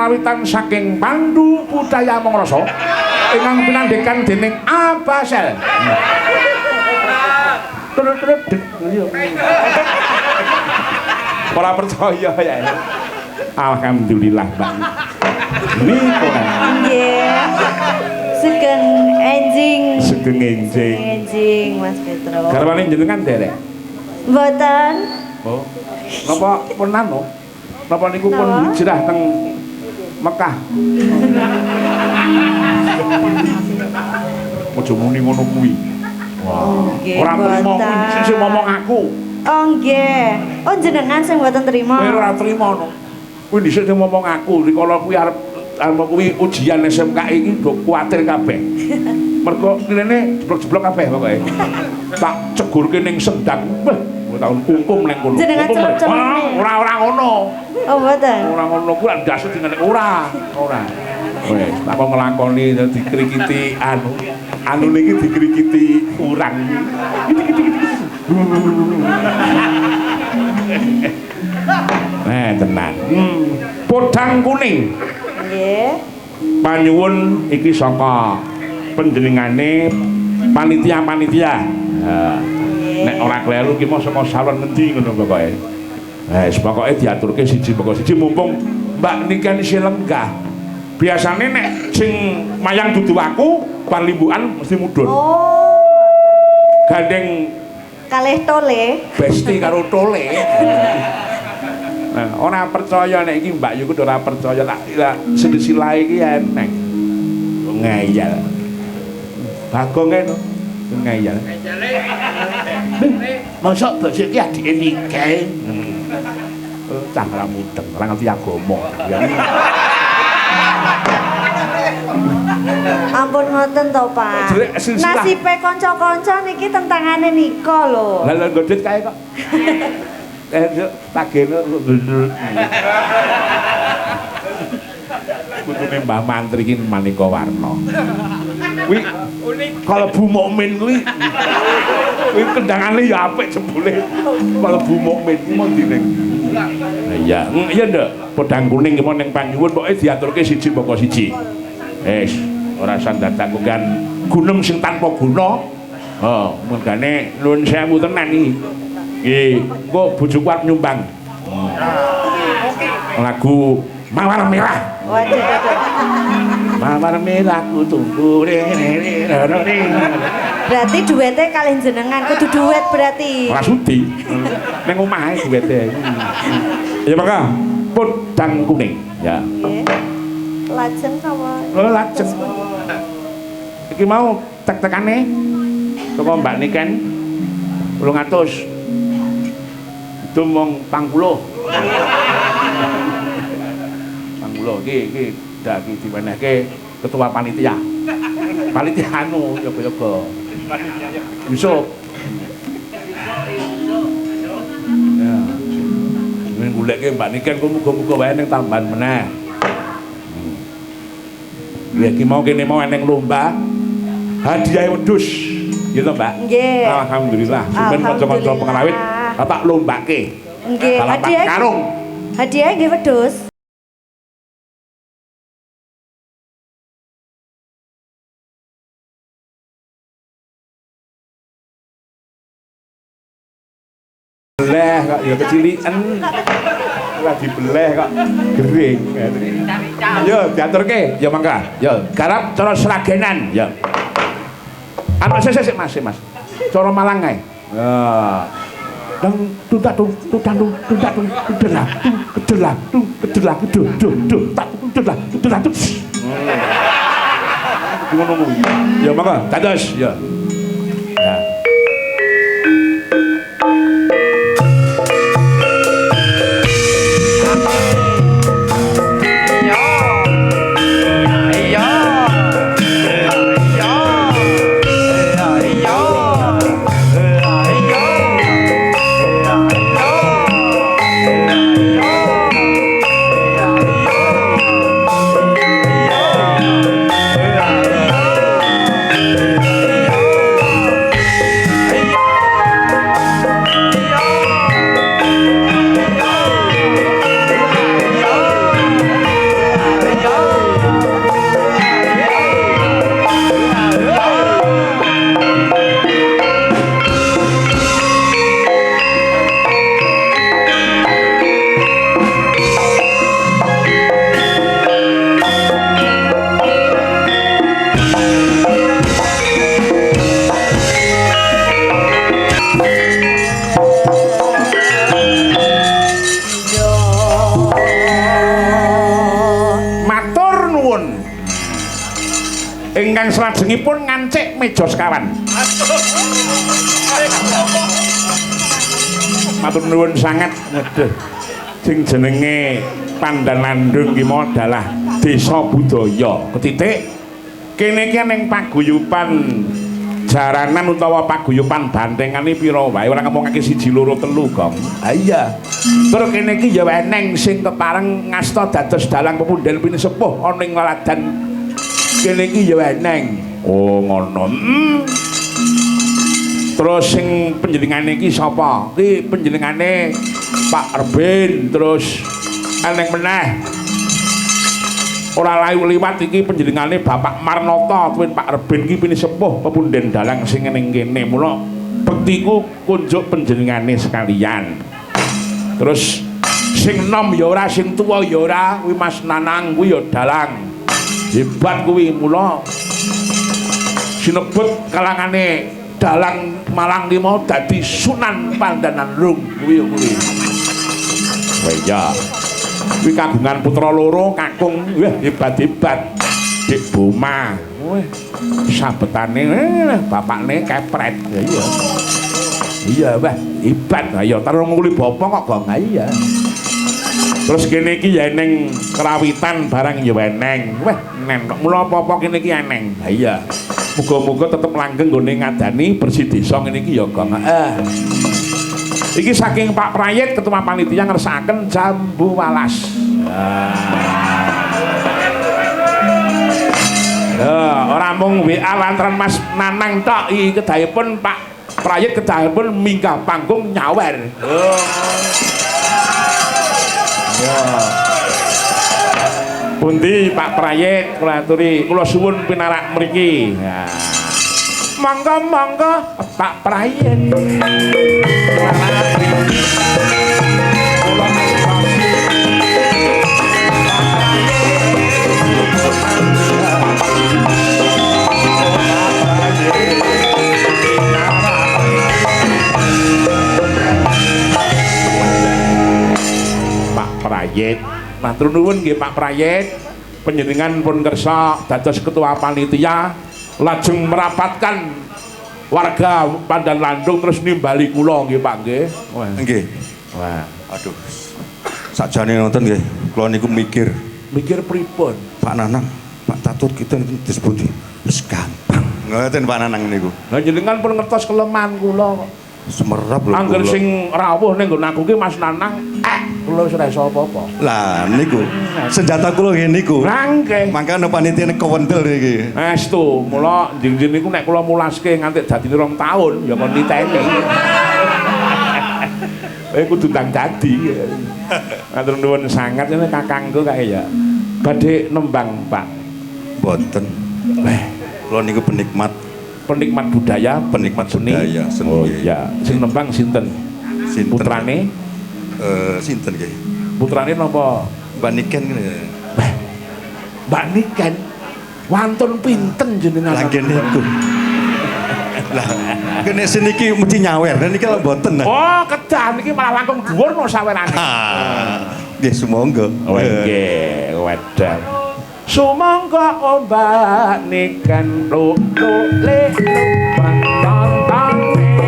Kalawitan saking Pandu Budaya Mangrasa ingkang pinandekan dening Abasel. Ora percaya ya. Alhamdulillah, Mbak. Niku. Nggih. Sugeng enjing. Sugeng enjing. Enjing Mas Petro. Garwane jenengan derek? Mboten. Oh. Napa pun anu? Napa niku pun hijrah teng Mekah. Aja muni ngono kuwi. Wah. Ora trimo kuwi sing ngomong aku. Oh nggih. Oh jenengan sing mboten trima. Kowe ora trima no. Kuwi dhisik sing ngomong aku, rikala kuwi arep kuwi ujian SMK iki do kuwatir kabeh. Mergo rene jeblok-jeblok kabeh pokoke. Tak cegurke ning sendang. Wah, tahun hukum ning kono. Jenengan celep-celep. Ora ngono. Oh mboten. Ora ngono kuwi ndasut dengan ora. Wes, tak kok nglakoni dikrikiti anu niki dikrikiti urang. Tenan. Podang kuning. Nggih. Panyuwun iki saka panjenengane panitia-panitia. Nek ora kleru ki mosok salon ngendi ngono pokoke. Wes pokoke diaturke siji mumpung Mbak Niken isih lenggah. Biasane nek sing mayang dudu aku parlimbukan mesti mudhun. Oh. Gandeng Kalih tole. besti karo tole. Nah, ora percaya nek iki Mbak Yu kudu ora percaya tak silsilah iki eneng. Ngeyel. Bagong e no. Ngeyel. Mosok bosik iki adike Niken. Cah ora mudeng, ora ngerti agama. Ampun ngoten to, Pak. Nasibe kanca-kanca niki tentangane nika lho. Lah lha godhet kae kok. Tagene kutune Mbah Mantri iki Manika Warna. Kuwi kalebu mukmin kuwi kendangane ya apik jebule. Kalebu mukmin ku mondi ning. Lah iya, iya ndak. Podang kuning ki ning panyuwun pokoke diaturke siji pokok siji. Wis, ora sandataku kan gunem sing tanpa guna. Oh, mengane nuwun sewu tenan iki. Nggih, engko bojoku arep nyumbang. Lagu Mawar Merah. Waduh. Mawar merah ku tunggu Berarti duete kalih jenengan kudu duet berarti. ora sudi. Ning omahe duwete. Ya maka podang kuning ya. Nggih. Lajeng napa? Oh lajeng. Iki mau tek-tekane saka Mbak Niken 800. Dumong 40. 40 iki dak iki diwenehke ketua panitia. Panitia anu yoga-yoga. Yusuf. Ya. Ning goleke Mbak Niken ku muga-muga wae ning tambahan meneh. Ya iki mau kene mau eneng lomba hadiah wedhus. Ya to, Mbak? Nggih. Alhamdulillah. Sampeyan kanca-kanca pengrawit tak lombake. Nggih, hadiah karung. Hadiah nggih wedhus. Beleh kok ya kecilikan. Ora dibeleh kok gering. Yo diaturke, ya mangga. Yo garap cara seragenan, ya. Anu sik Mas. Cara Malang ae. Ya. Dang tuntak ya mangga dados ya. Ya. ingkang salajengipun ngancik meja sekawan. Matur nuwun sanget. Waduh. Sing jenenge Pandanlandung ki mau adalah desa budaya. Ketitik kene iki ning paguyuban jaranan utawa paguyuban bantengane pira wae ora ngomongake 1 2 3 Gong. Ha iya. Terus kene iki ya eneng sing kepareng ngasta dados dalang pepundhen pinisepuh ana ing laladan kene iki ya eneng. Oh ngono. Terus sing panjenengane iki sapa? Iki panjenengane Pak Rebin, terus eneng meneh. Ora layu liwat iki panjenengane Bapak Marnata, tuwin Pak Rebin iki pinisepuh pepundhen dalang sing ning kene. Mula bektiku kunjuk panjenengane sekalian. Terus sing nom ya ora, sing tuwa ya ora, kuwi Mas Nanang kuwi ya dalang. Hebat kuwi, mula sinebut kalangane dalang Malang ki mau dadi Sunan Pandanlandung kuwi kuwi. Wah iya. Kuwi kagungan putra loro, kakung wah hebat-hebat. Dik Boma. Wah sabetane bapakne kepret. Ya iya. Iya, wah hebat. Ayo terung nguli bapa kok Gong. Iya. Terus kene iki ya ning kerawitan barang ya eneng. Wah, nen kok mula apa-apa kene iki eneng. Ha iya. Muga-muga tetep langgeng nggone ngadani bersih desa ngene iki ya, Gong. Iki saking Pak Prayit ketua panitia ngersakaken jambu walas. Ora mung WA lantaran Mas Nanang tok iki kedahipun Pak Prayit kedahipun minggah panggung nyawer. Ya. Pundi Pak Prayit kula aturi kula suwun pinarak mriki. Ya. Monggo Pak Prayit. Pak Prayit, matur nuwun nggih Pak Prayit, panjenengan pun kersa dados ketua panitia lajeng merapatkan warga Pandanlandung terus nimbali kula nggih Pak nggih. Nggih. Wah, aduh. Sakjane nonton nggih, kula niku mikir pripun? Pak Nanang, Pak Tatut kita disebut wis gampang. Ngoten Pak Nanang niku. Lah jenengan pun ngertos kelemahan kula kok. Semerap lho. Angger sing rawuh ning nggon aku ki Mas Nanang, kula wis ora iso apa-apa. Lah niku senjata kula nggih niku. Lah nggih. Mangkane panitia kewendel iki. Estu, mula njing-njing niku nek kula mulaske nganti dadi 2 tahun ya kon niteni. Kudu ndang dadi. Matur nuwun sanget ngene kakangku kae ya. Badhe nembang, Pak. Boten. Kula niku penikmat budaya, penikmat seni. Seni. Oh iya, sing nembang sinten? Putrane? Sinten nggih? Putrane napa? Mbak Niken ngene. Mbak Niken. Wantun pinten jenengan? Lah kene niku. Lah kene seniki mesti nyawer, niki lho mboten. Oh, kedah niki malah langkung dhuwur no sawerane. Nggih sumangga. Oh nggih, wedang. Sumangga Mbak Niken le pantontone.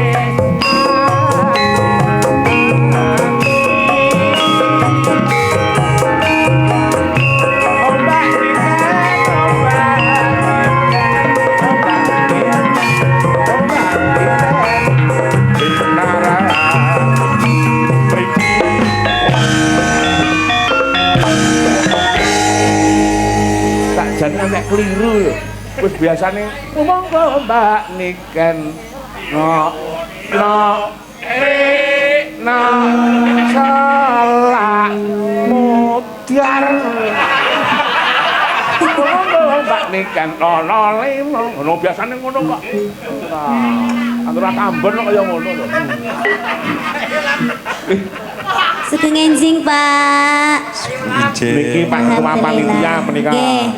Jangan nek keliru wis biasane monggo Mbak Niken no salah mutiar monggo Mbak Niken ngono biasane ngono kok antara kambon kaya ngono lho. Sugeng enjing Pak. Niki Pak Ketua Panitia menika. Nggih.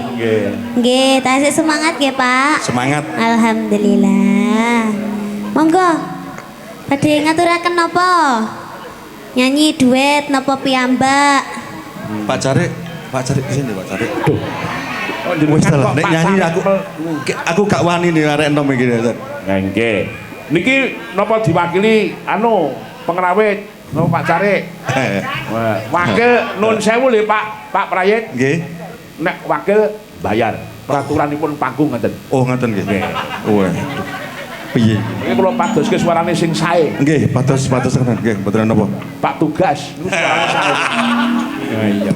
Nggih, tasih semangat nggih Pak. Semangat. Alhamdulillah. Monggo. Badhe ngaturaken napa? Nyanyi duet napa piyambak? Pak Carik di sini Pak Carik. Wis lah, nek nyanyi aku gak wani nih arek enom iki. Nggih. Niki napa diwakili anu pengrawit napa Pak Carik? Wakil nun sewu lho Pak Prayit. Nggih. Nek wakil bayar. Peraturanipun panggung ngoten. Oh ngoten nggih. Wah. Piye? Iki kula padoske suarane sing sae. Nggih, pados tenan nggih, mboten napa. Pak Tugas niku suarane sae. Ya iya.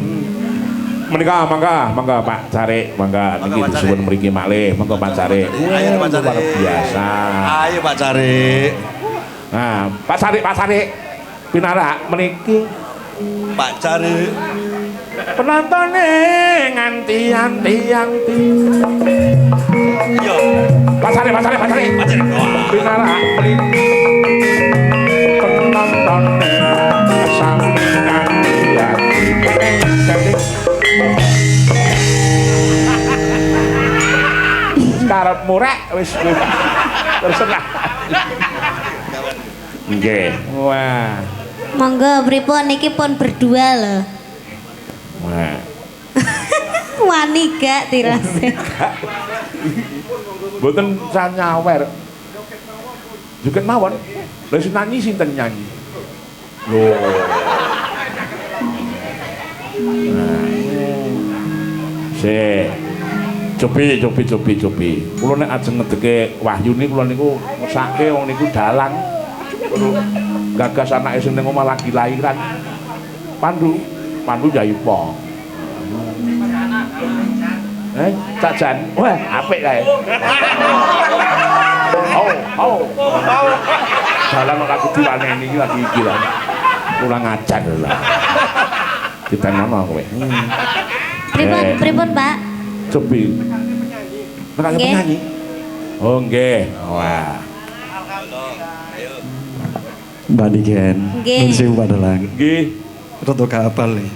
Menika mangga Pak Carik, mangga niki disuwun mriki malih, mangga Pak Carik. Ayo Pak Carik. Luar biasa. Ayo Pak Carik. Nah, Pak Carik. Pinarak meniki Pak Carik. penontonnya nganti. Yo. Pak Carik. Pinarak meniki penontonnya sami nganti. Karep murek wis terserah. Nggih. Wah. Monggo pripun niki pun berdua lho. Wah. Wani gak tirase. Mboten sanyawer. Juga mawon. Lah sing nyanyi sinten nyanyi? Loh. Cobi. Kula nek ajeng ngedeke Wahyu niku kula niku ngesake wong niku dalang. Gagas anake sing ning omah lagi lahiran. Pandu Jayupa. Cak Jan. Wah, apik kae. Oh. Dalang ora kudu aneh iki lagi iki lah. Kurang ajar lah. Ditenono kowe. Pripun, Pak? Cobi. Nek nyanyi. Oh nggih. Wah. Mbak Niken. Nggih. Nun sewu Pak Dalang. Nggih. Rada gak apal nih.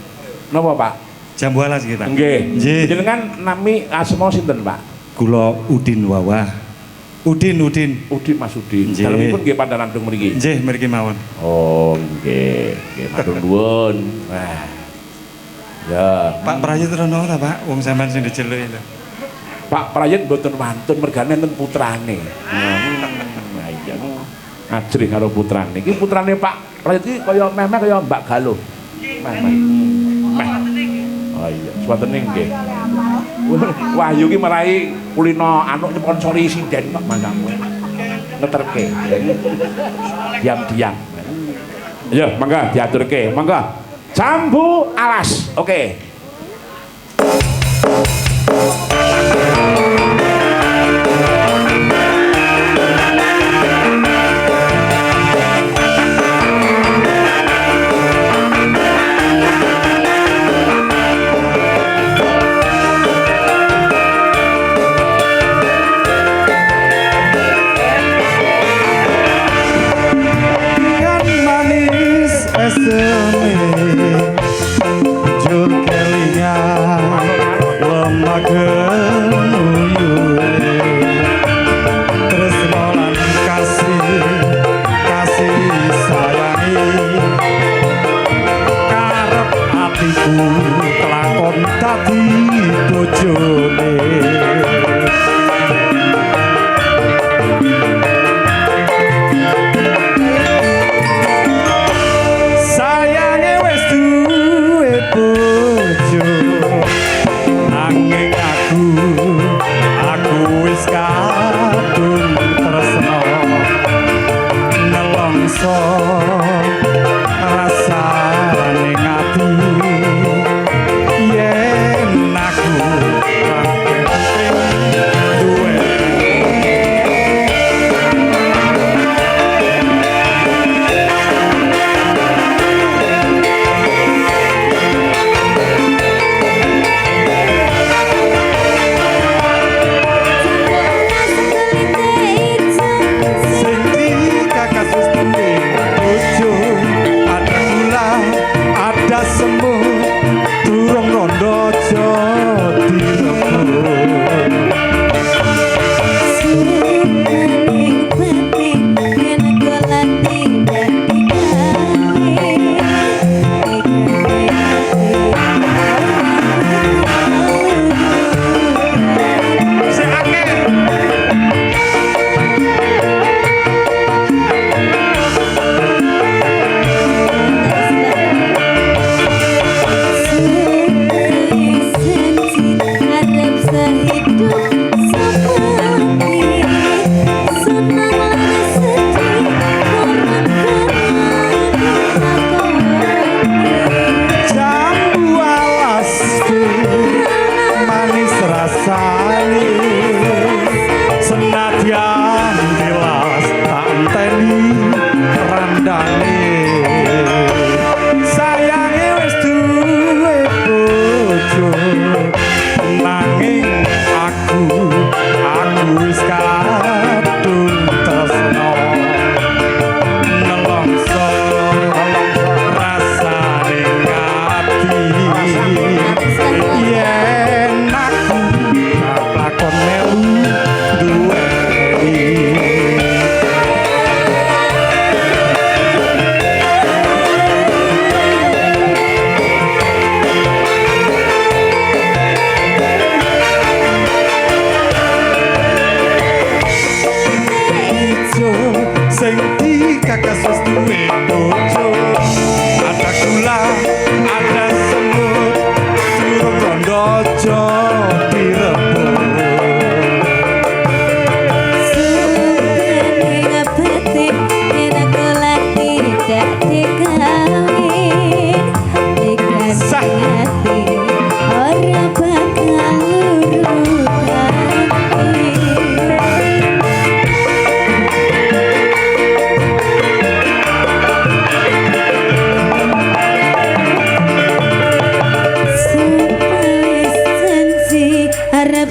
Napa, Pak? Jam 12 kita. Nggih. Nggih. Jenengan nami asma sinten, Pak? Kula Udin Wawa. Udin. Udin Mas Udin. Nggih. Dalemipun nggih pandanandung mriki. Nggih, mriki mawon. Oh, nggih. Nggih, matur nuwun. Wah. Ya, Pak Prayit rono ora, Pak? Wong sampean sing diceluki lho. Pak Prayit mboten wantun mergane enten putrane. Nah, iya. Ajrih karo putrane. Iki putrane Pak Prayit iki kaya meh kaya Mbak Galuh. Meh. Oh iya, swatene nggih. Wahyu ki marai kulino anu nyponsori sinden kok mangkamu. Ngeterke. Diam-diam. Ya, mangga diaturke. Mangga. Jambu alas. Oke. Kan manis eseme jur kelingan lemah genuyuwe tresno lan kasih sayangi karep atiku kelakon dadi bojone. Sayange wis duwe bojo nanging aku wis kadung tresno nelongso rasane ngati yen aku duwe sing dikasus duwe bojo ada gula ada semut durung rondo aja direbut.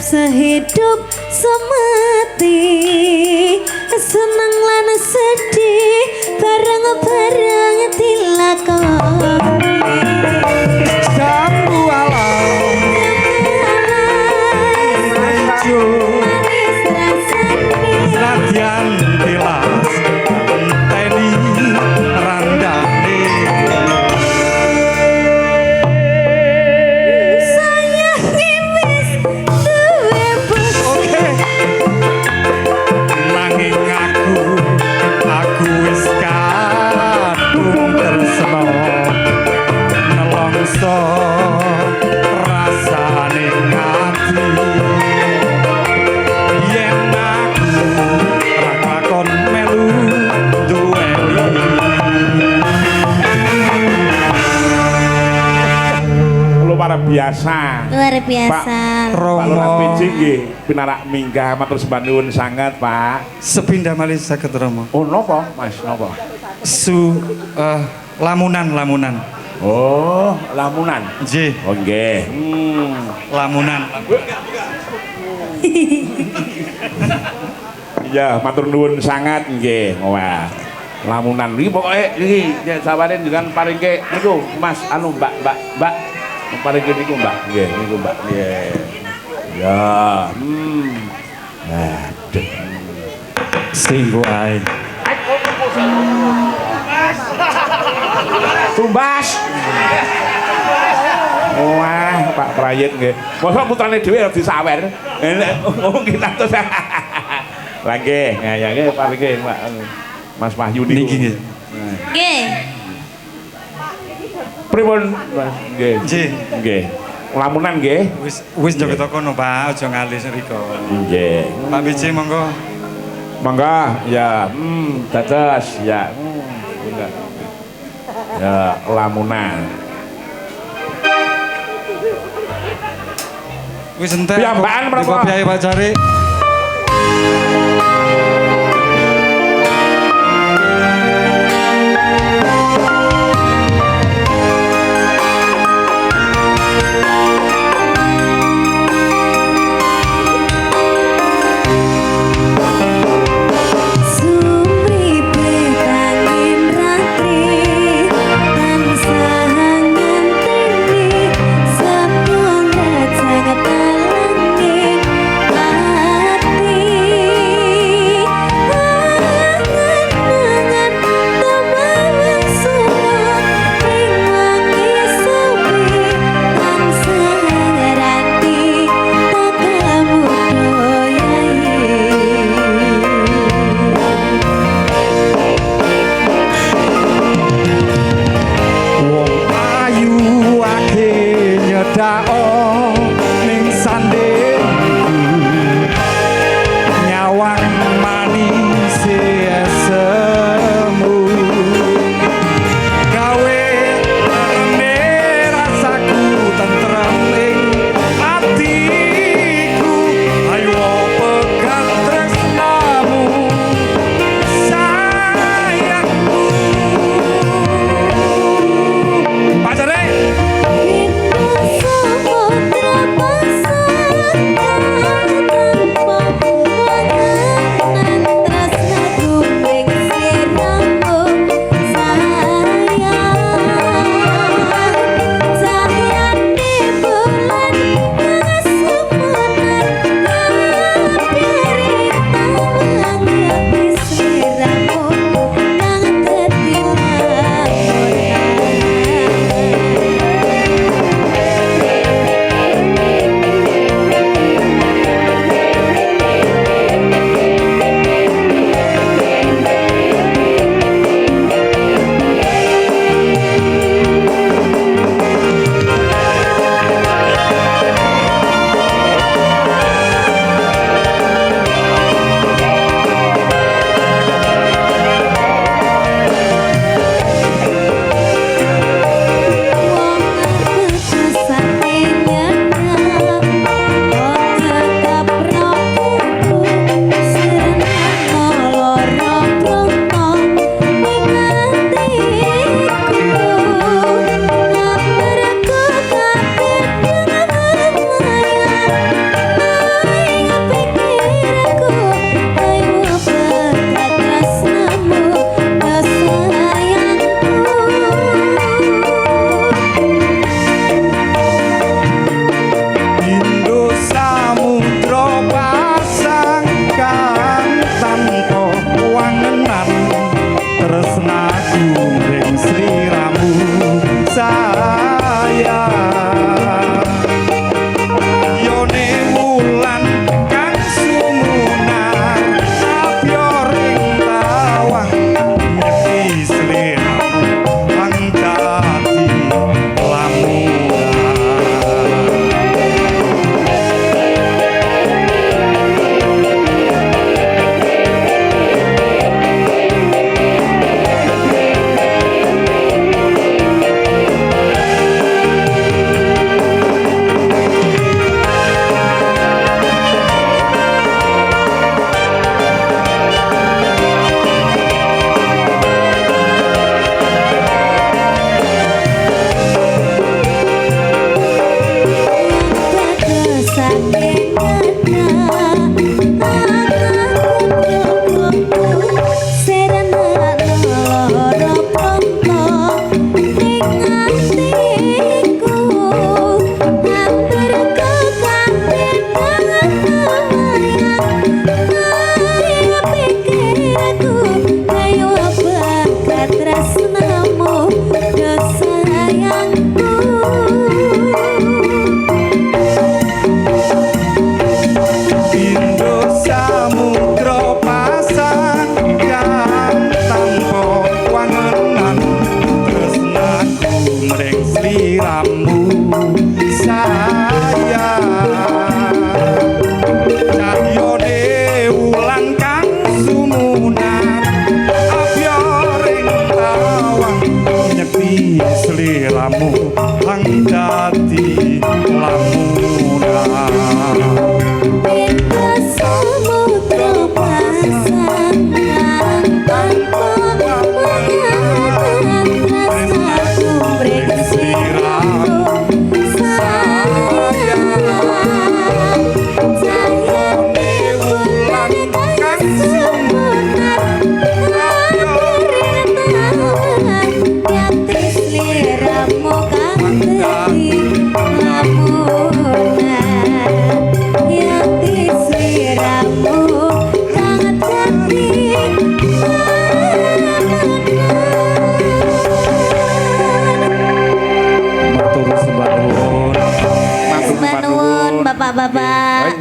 sehidup semati, senang lan sedih bareng-bareng dilakoni. Jambu alam rejo senadyan tilas enteni randane. Sayangi wis duwe Oke. Nanging aku wis kadung tresno nelongso rasane ngati. Yen aku ra lakon melu duweni. Luar biasa. luar biasa. Romo Romo nggih pinarak minggah matur sembah nuwun sanget, Pak. sepindah malih saged Romo. Oh, napa, Mas? Napa? Lamunan. Oh, lamunan. Nggih, Oh, nggih. lamunan. Iya, matur nuwun sangat nggih. Wah. Lamunan iki pokoke iki sawane dengan paringke niku Mas anu Mbak. Paringke niku Mbak. Nggih, niku Mbak. Nggih. Ya. Aduh. Sing wae. Tumbas. Wah, Pak Prayit nggih. Mosok putrane dhewe harus disawer. Oh, kita terus. Lah nggih, ya nggih paringke Pak Mas Wahyu niku. Niki nggih. Nggih. Pripun, Mas? Nggih. Nggih. Nggih. Lamunan nggih. Wis njogo kono, Pak, aja ngalih riko. Nggih. Pak BC monggo. Mangga, ya. Dados, ya. Enggak. Ya, lamunan. Wis entek. Piyambakan menapa? Dikopiahi pacare. Sumripe tangin ratri tansah ngenteni sepung sangat alanging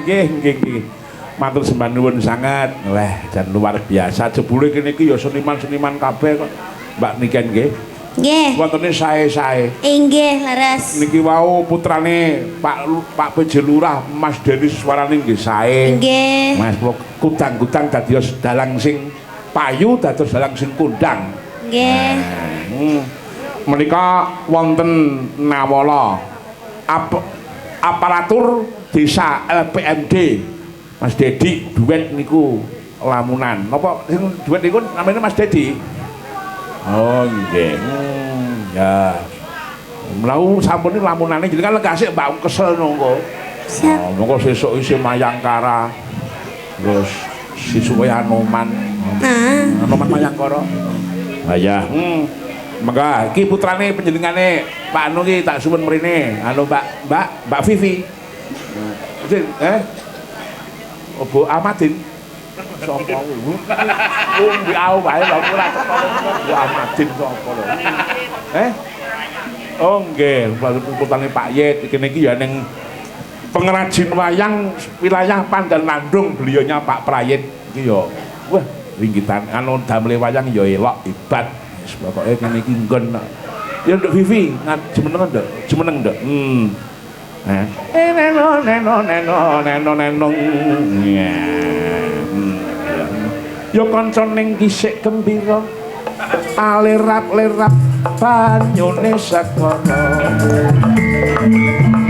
Nggih. Matur sembah nuwun sangat. Wah, jan luar biasa. Jebule kene iki ya seniman-seniman kabeh kok. Mbak Niken nggih. Nggih. Wontene sae-sae. Inggih, leres. Niki wau putrane Pak PJ Lurah Mas Denis suarane nggih sae. Nggih. Mas kula kudang-kudang dadios dalang sing payu dados dalang sing kondang. Nggih. Menika wonten Nawala aparatur desa LPMD Mas Dedi duet niku lamunan. Napa sing duet niku namanya Mas Dedi? Oh nggih. Ya. Mlau sampun lamunane jenengan lekasik Mbak kesel nongko. Oh, monggo sesuk isih Mayangkara. Terus sisuke Anoman. Anoman Mayangkara. Ah ya. Mangga iki putrane panjenengane Pak Anu iki tak suwun mrene. Anu Mbak Vivi. Obo Amadin. Sapa kuwi? Mbak Au wae lho ora Bu Amadin sapa lho. Oh nggih, putrane Pak Yit iki niki ya ning pengrajin wayang wilayah Pandanlandung beliaunya Pak Prayit iki ya. Wah, ringkitan anu damel wayang ya elok hebat. Pokoke kene iki nggon. Ya Nduk Vivi, jemeneng Nduk, jemeneng Nduk. Neno. Ya kanca ning kisik gembira. Alerap-lerap banyune sakara.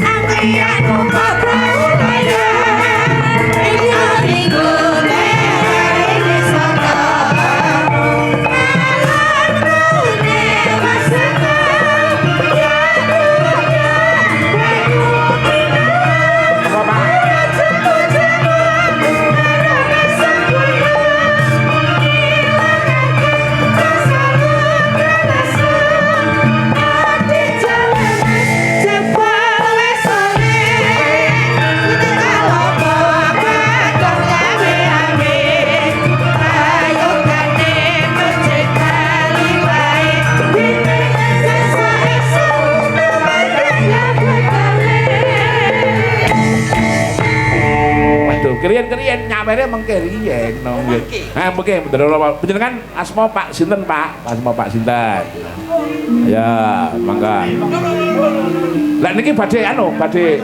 Antrianmu kabraya. keriyen nyawere mengke riyen no nggih. Ha mengke panjenengan asma Pak sinten Pak? Asma Pak sinten? Ya, mangga. Lah niki badhe badhe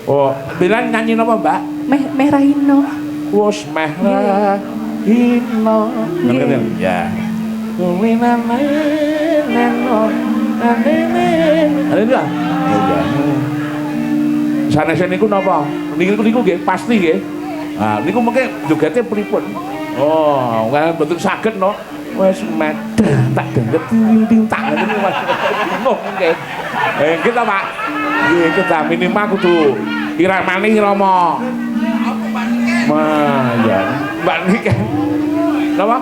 oh, bilang nyanyi napa Mbak? Meh Rahino. Wes meh Rahino. Ngerti ya. Kuminane neno anene. Ada enggak? Oh ya. Sanes niku napa? Niku nggih pasti nggih. Ah niku mengke jogete pripun? Oh, kan betul saged no. Wes medah tak denget ting tak niku Mas. Bingung nggih. Kita Pak. Nggih kita minimal kudu iramane Rama. Mah ya. Mbak niki. Napa?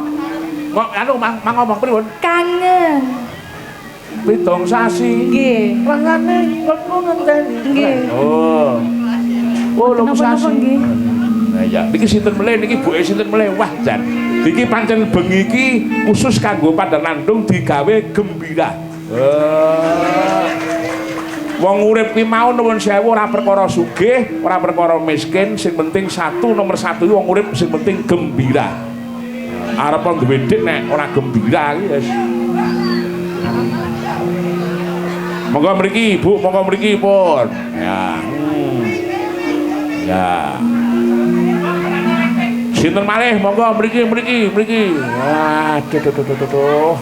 Kok anu mang ngomong pripun? Kangen. Pitung sasi. Nggih. Rangane kok ngenteni. Nggih. Oh. Oh, lho sasi. Nggih. Nah ya, niki sinten meleh niki buke sinten meleh wah jan. Iki pancen bengi iki khusus kanggo Pandanandung digawe gembira. Wong urip ki mau nuwun sewu ora perkara sugih, ora perkara miskin, sing penting nomor satu wong urip sing penting gembira. Arep duwe dik nek ora gembira iki wis. Monggo mriki Bu, monggo mriki pun. Ya. Ya. Sinten malih monggo mriki. Aduh.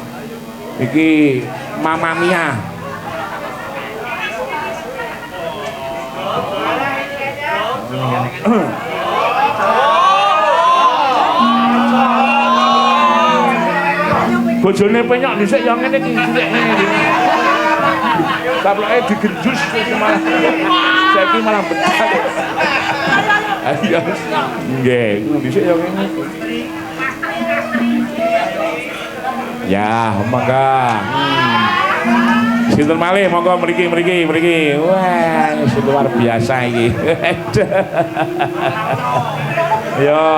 Iki Mama Mia. Bojone penyok dhisik ya ngene iki dhisik ngene. Saploke digenjus malah. Saiki malah betal. Ayo. Nggih, dhisik ya ngene. Ya, monggo. Sinten malih monggo mriki. Wah, luar biasa iki. Ya.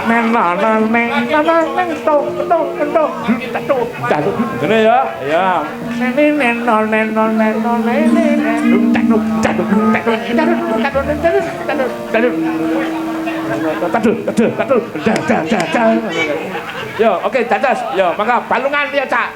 Neng ngene ya. Ya. Yo, oke, dados. Yo, mangga balungan ya, Cak.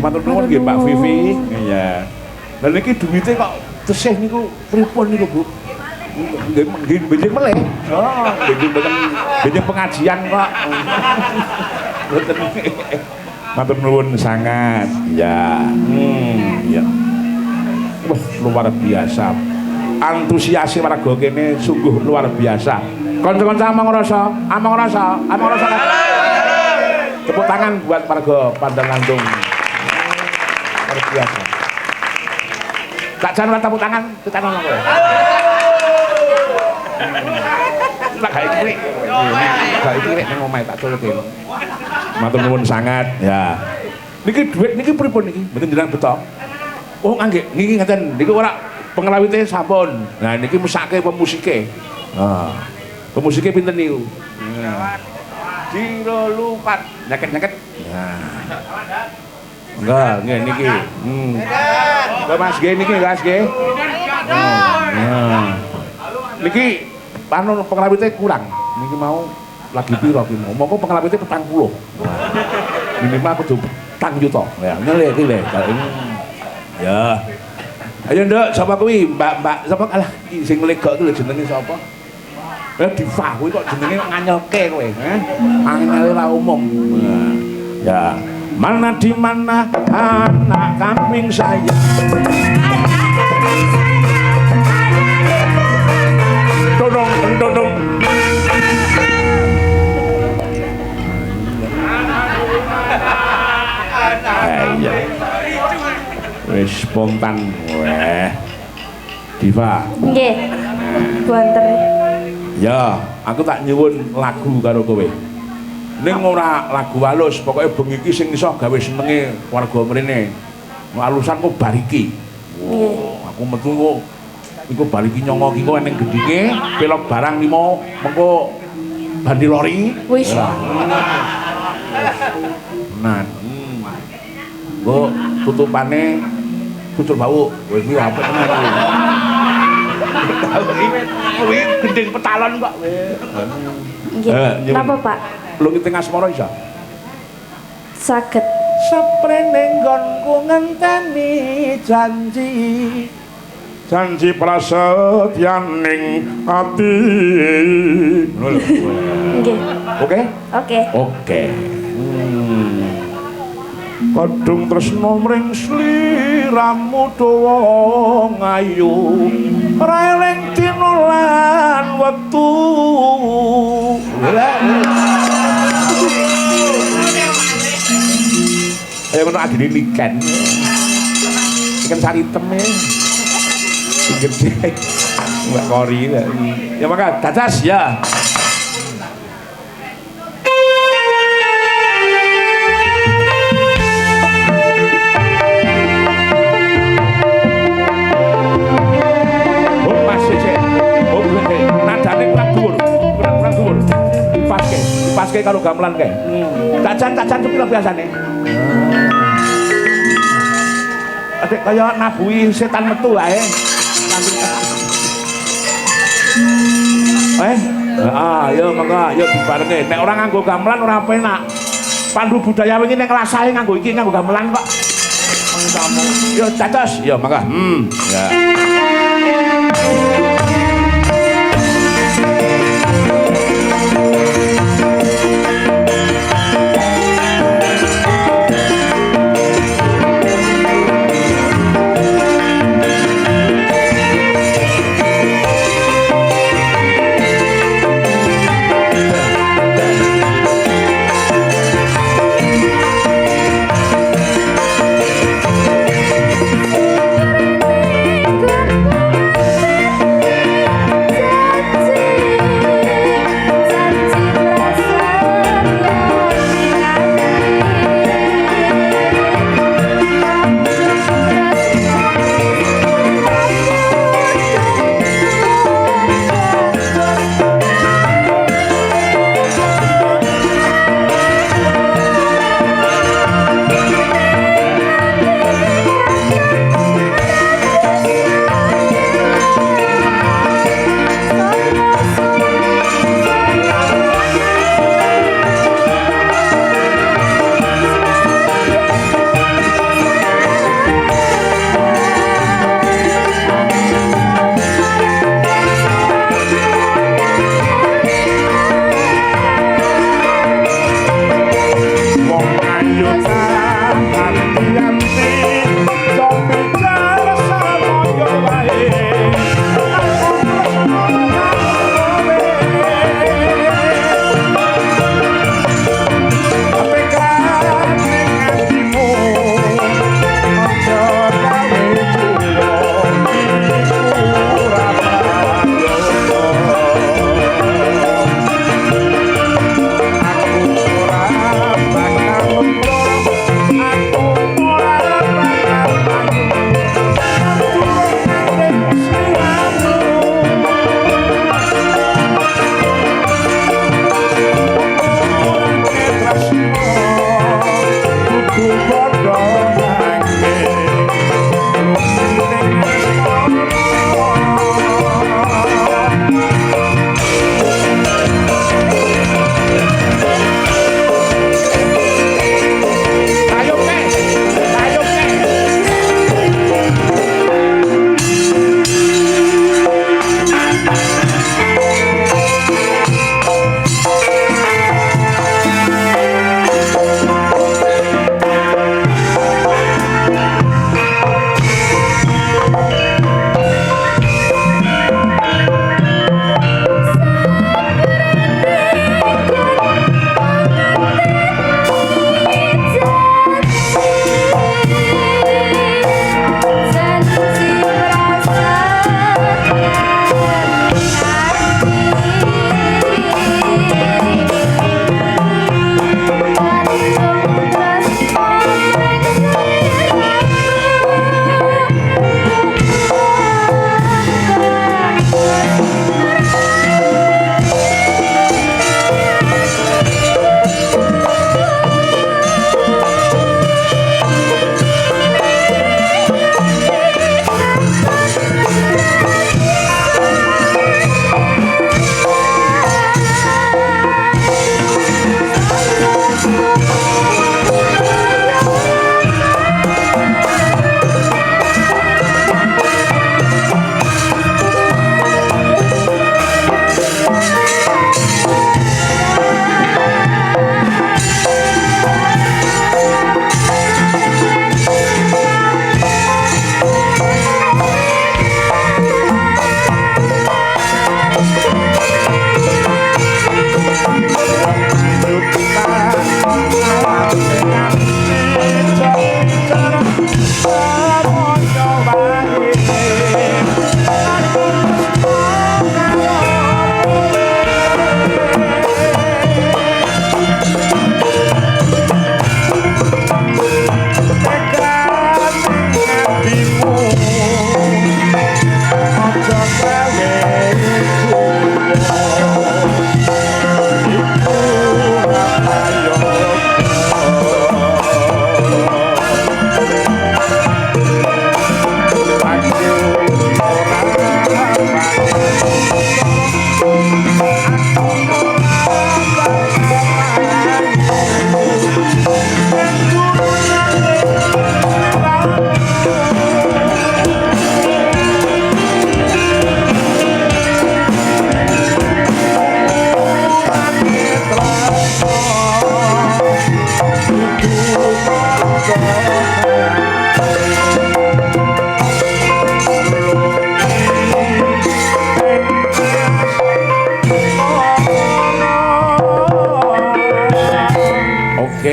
matur nuwun nggih Mbak Vivi. Iya. Lah niki duwite kok tesih niku pripun niku, Bu? Nggih benjing meleh. Oh, benjing pengajian kok. Mboten. Matur nuwun sangat. Ya. Ya. Wah, luar biasa. Antusiasi warga kene sungguh luar biasa. Kanca-kanca amang rasa. Tepuk tangan buat warga Pandanglandung. Luar biasa. Tak jangan tepuk tangan, kita nang kowe. Tak gawe iki. Gawe iki nek nang omahe tak culke. Matur nuwun sangat. Ya. Niki dhuwit niki pripun niki? Mboten jenengan beto. Oh, nggih, niki ngaten. Niki ora pengelawite sampun. Nah, niki mesake pemusike. Nah. Pemusike pinten niku? Jiro lupat nyaket-nyaket. Nah. Enggak, niki. Mas nggih niki, Mas nggih. Nah. Niki anu pengelawite kurang. Niki mau lagi piro ki mau. Monggo pengelawite 40. Minimal kudu 4 juta. Ya, ngene iki lho. Ya. Ayo nduk, sapa kuwi? Mbak sapa alah sing legok iki lho jenenge sapa? Ya Diva kuwi kok jenenge nganyelke kowe, angel ora umum. Ya. Mana di mana anak kambing saya? Dodong. Iya. Wis spontan weh. Diva. Nggih. Buanter. Ya, aku tak nyuwun lagu karo kowe. Ning ora lagu halus, pokoke bengi iki sing iso gawe senenge warga mrene. Alusan kok bariki. Oh, aku metu kok iku bariki nyongo iki kok ning gendinge, pelok barang limo, mengko bandi lori. Wis. Nah. Mbok tutupane tutur bau. Wis kuwi apik tenan iki. Kuwi gending petalon kok. Nggih. Napa, Pak? Lungi tengah asmara iso. Saged. Saprene nggonku ngenteni janji prasetyaning ati. Nggih. Oke? Oke. Kadung tresna mring sliramu dawa ngayu raeling dina lan wektu. Ayo ngono adine liken. Ikan sari teme. Gede. Mbak Kori. Ya maka dadas ya. Paske karo gamelan kae. Tajan kepiro biasane? Adek kaya nabuhi setan metu wae. Yo monggo, yo dibarenge. Nek ora nganggo gamelan ora penak. Pandu budaya wingi nek lasahe nganggo iki nganggo gamelan kok. Yo dados, yo monggo. Ya.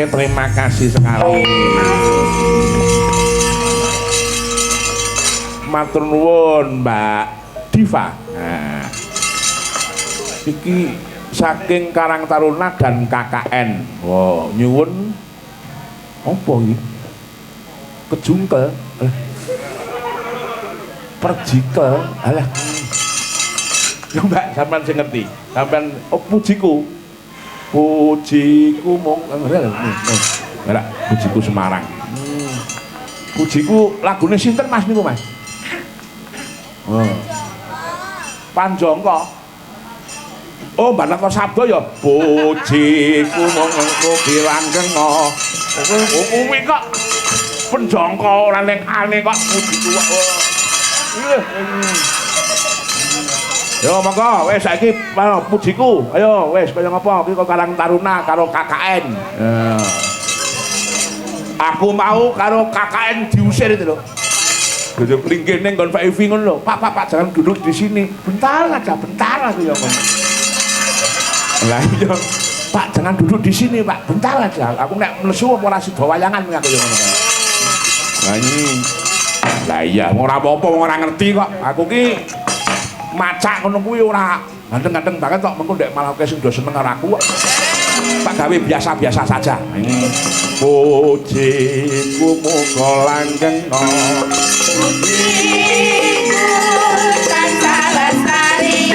terima kasih sekali. Matur nuwun Mbak Diva. Nah, iki saking Karang Taruna dan KKN. Wow, nyuwun apa iki? Kejungkel. Perjikel. Alah. Ya Mbak, sampean sing ngerti. Sampean pujiku. Pujiku mong ora pujiku Semarang. Pujiku lagune sinten Mas niku Mas? Panjangka. Oh, Banata Sabda ya. Pujiku mong mugi langgeng. Kuwi kok penjangka ora ning ane kok pujiku kok. Yo monggo wis saiki pujiku. Ayo wis kaya ngapa iki kok Karang Taruna karo KKN. Aku mau karo KKN diusir itu lho. Duduk linggene nggon Pak Evi ngono lho. Pak jangan duduk di sini. Bentar aja aku ya ngono. Lah iya. Pak jangan duduk di sini, Pak. Bentar aja. Aku nek mlesu apa ora sida wayangan aku ya ngono. Lah ini. Lah iya, ora apa-apa wong ora ngerti kok. Aku ki macak ngono kuwi ora ganteng-ganteng banget kok mengko ndek malah sing do seneng karo aku kok. Tak gawe biasa-biasa saja. Pujiku muga langgeng. Pujiku tansah lestari.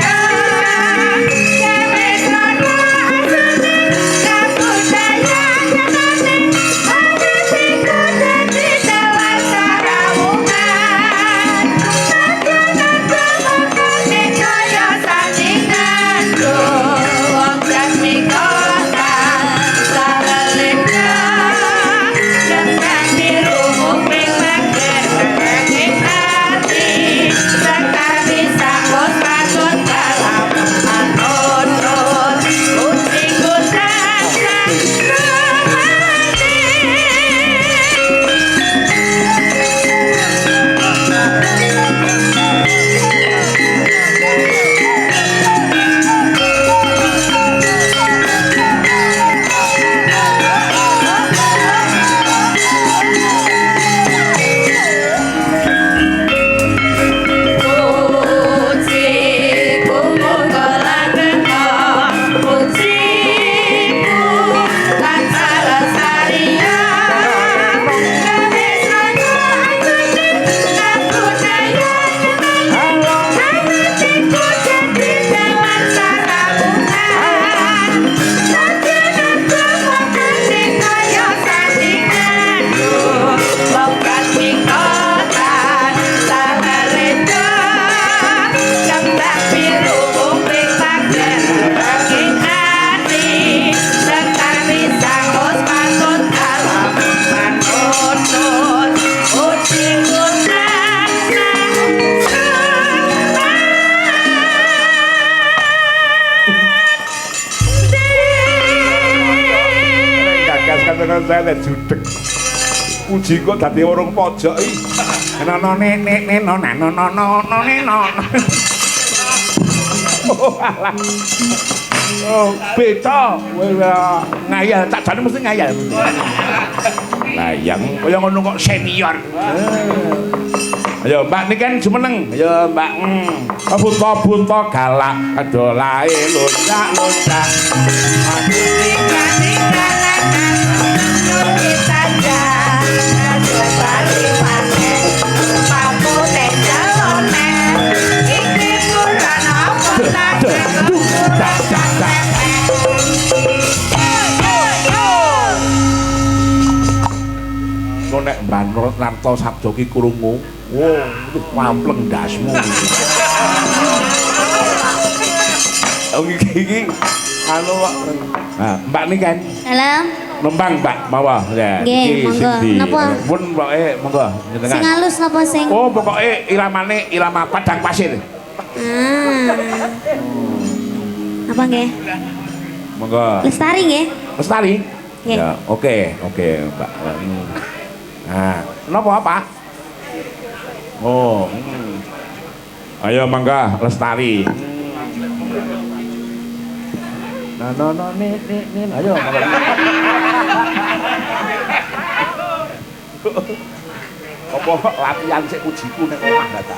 Saya judek puji kok dadi orang pojok iki no oh beta ngayal tak jane mesti ngayal lah yang kaya ngono kok senior ayo Mbak niki kan jumeneng ayo Mbak bunta galak adolae loncat lo nek Banata Sabda ki krungu wampleng dasmu iki anu Mbak niki kan Salam. Nembang Mbak mawa ya Nggih, monggo. Napa? Pun pokoke monggo jenengan. Sing halus napa sing? Oh, pokoke iramane irama Padang Pasir. Apa nggih? Monggo. Lestari nggih? Lestari? Nggih. Ya, oke, Mbak. Nah, napa apa? Oh. Ayo mangga Lestari. No, ayo mangga. Apa latihan sik ujiku nek omah ta.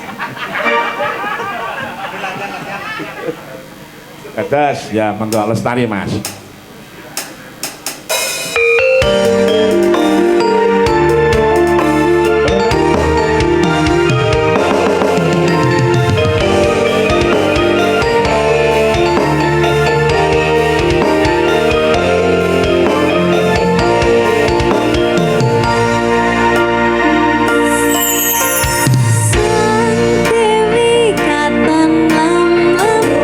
Atas ya monggo lestari Mas. Sang dewi katon lam-lami,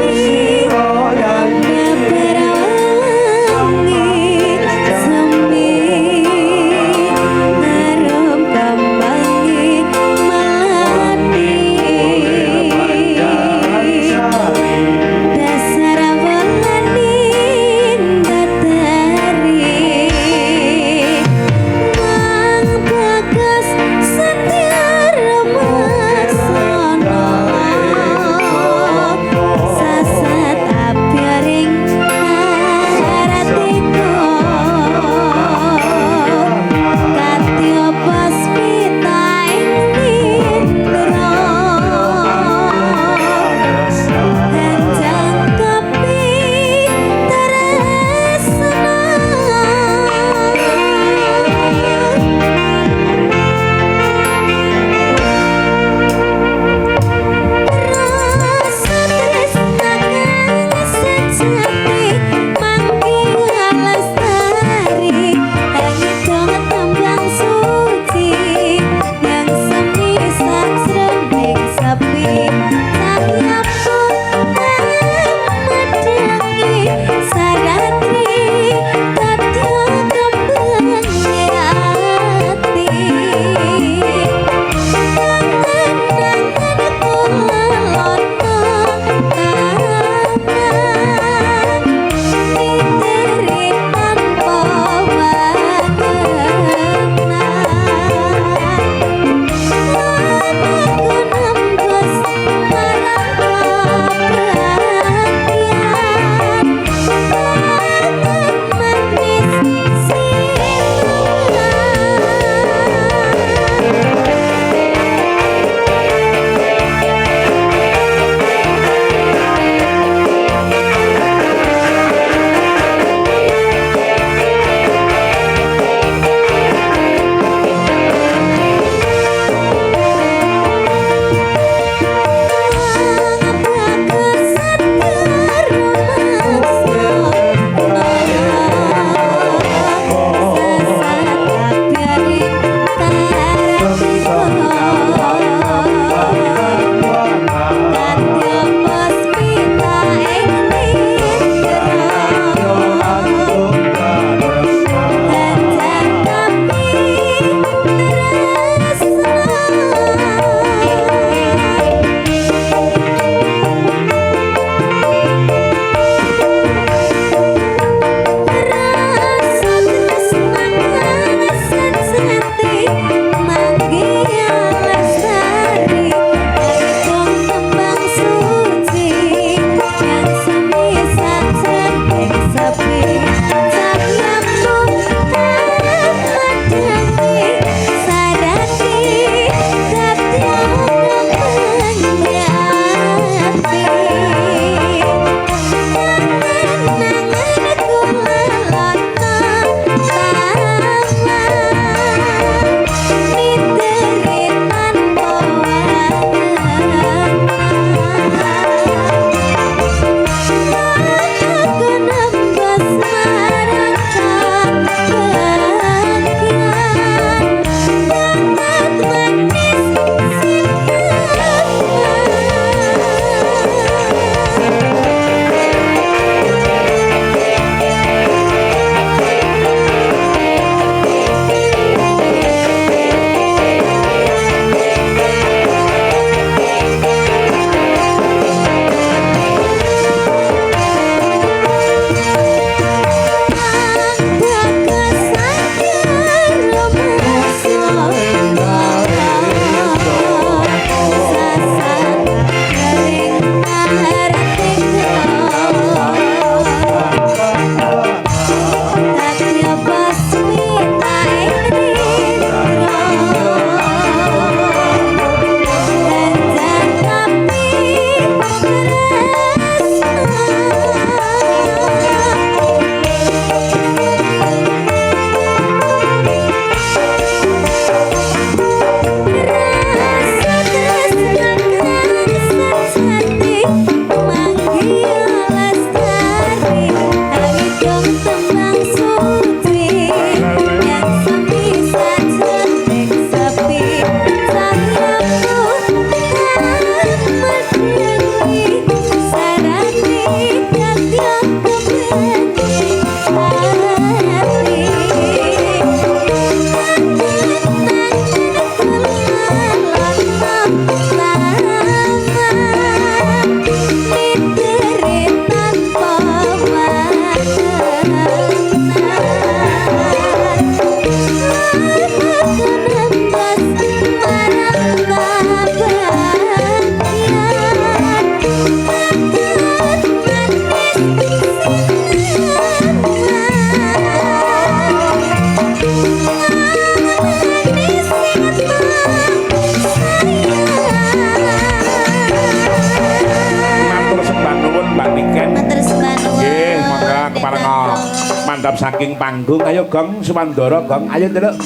saking panggung ayo Gong Sumandara Gong ayo delok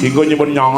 dinggo nyuwun nyong